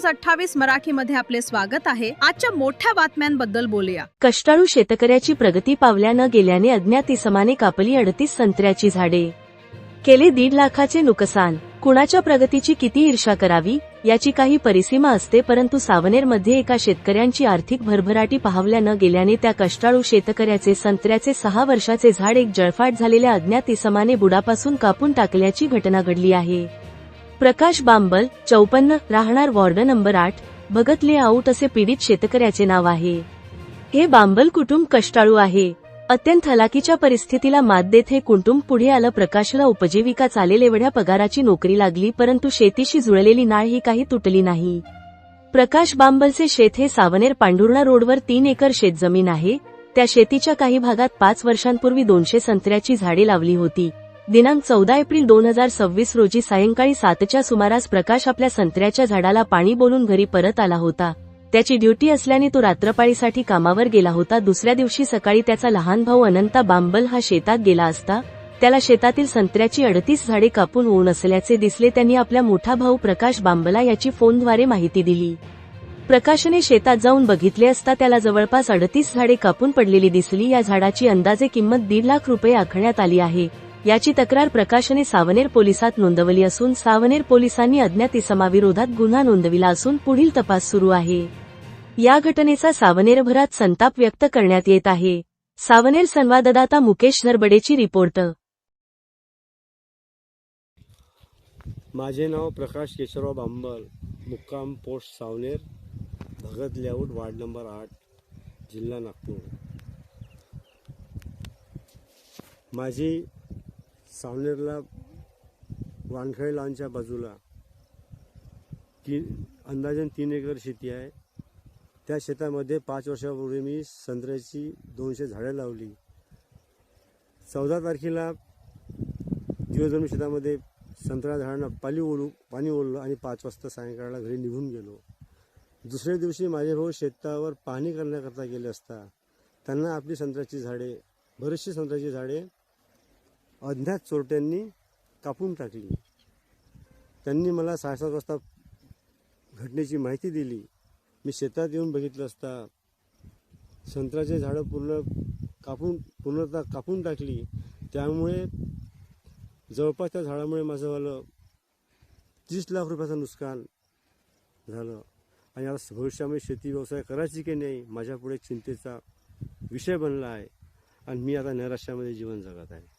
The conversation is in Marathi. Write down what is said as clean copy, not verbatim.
न्यूज 28 मराठीमध्ये आपले स्वागत आहे। आजच्या मोठ्या बातम्यांबद्दल बोलूया। कष्टाळू शेतकऱ्याची प्रगती पावल्या न गेल्याने अज्ञात इसमाने कापली 38 संत्र्याची झाडे, केले 1.5 लाखाचे नुकसान। कुणाच्या प्रगतीची किती ईर्ष्या करावी याची काही परिसीमा असते, परंतु सावनेरमध्ये एका शेतकऱ्यांची आर्थिक भरभराटी पाहावल्या न गेल्याने त्या कष्टाळू शेतकऱ्याचे संत्र्याचे 6 वर्षाचे झाड एक जळफाट झालेल्या अज्ञात इसमाने बुडापासून कापून टाकल्याची घटना घडली आहे। प्रकाश बांबल 54 राहणार वॉर्ड नंबर 8 भगत लेआउट असे पीडित शेतकऱ्याचे नाव आहे। हे बांबल कुटुंब कष्टाळू आहे। अत्यंत हलाखीच्या परिस्थितीला मात देत हे कुटुंब पुढे आलं। प्रकाशला उपजीविका चालेल एवढ्या पगाराची नोकरी लागली, परंतु शेतीशी जुळलेली नाळ ही काही तुटली नाही। प्रकाश बांबलचे शेत हे सावनेर पांढुर्णा रोडवर 3 एकर शेतजमीन आहे। त्या शेतीच्या काही भागात 5 वर्षांपूर्वी 200 संत्र्याची झाडे लावली होती। दिनांक 14 एप्रिल 2026 रोजी सायंकाळी 7च्या सुमारास प्रकाश आपल्या संत्र्याच्या झाडाला पाणी बोलून घरी परत आला होता। त्याची ड्युटी असल्याने तो रात्रपाळीसाठी कामावर गेला होता। दुसऱ्या दिवशी सकाळी त्याचा लहान भाऊ अनंता बांबल हा शेतात गेला असता त्याला शेतातील संत्र्याची 38 झाडे कापून ऊन असल्याचे दिसले। त्यांनी आपल्या मोठा भाऊ प्रकाश बांबला याची फोनद्वारे माहिती दिली। प्रकाशने शेतात जाऊन बघितले असता त्याला जवळपास 38 झाडे कापून पडलेली दिसली। या झाडाची अंदाजे किंमत 1.5 लाख रुपये आखण्यात आली आहे। याची तक्रार प्रकाशने सावनेर पोलिसात नोंदवली असून सावनेर पोलिसांनी अज्ञात इसमाविरोधात गुन्हा नोंदविला असून पुढील तपास सुरू आहे। या घटनेचा सावनेरभरात संताप व्यक्त करण्यात येत आहे। सावनेर संवाददाता मुकेश नरबडेची रिपोर्ट। माझे नाव प्रकाश केशवराव बांबल, मुक्काम post Saoner, Bhagat layout, ward number 8, जिल्हा नागपूर। माझी सावनेरला वानखळे लॉनच्या बाजूला अंदाजे 3 एकर शेती आहे। त्या शेतामध्ये 5 वर्षापूर्वी मी संत्र्याची 200 झाडे लावली। 14 तारखेला दिवसभर मी शेतामध्ये संत्रा झाडांना पाणी ओढलं आणि 5 वाजता सायंकाळला घरी निघून गेलो। दुसऱ्या दिवशी माझे भाऊ शेतावर पाहणी करण्याकरता गेले असता त्यांना आपली बरीचशी संत्र्याची झाडे अज्ञात चोरट्यांनी कापून टाकली। त्यांनी मला 6:30 वाजता घटनेची माहिती दिली। मी शेतात येऊन बघितलं असता संत्र्याचे झाडं पूर्णतः कापून टाकली। त्यामुळे जवळपास त्या झाडामुळे माझं 30 लाख रुपयाचं नुकसान झालं आणि आता भविष्यामध्ये शेती व्यवसाय करायची की नाही माझ्यापुढे चिंतेचा विषय बनला आहे आणि मी आता नैराश्यामध्ये जीवन जगत आहे।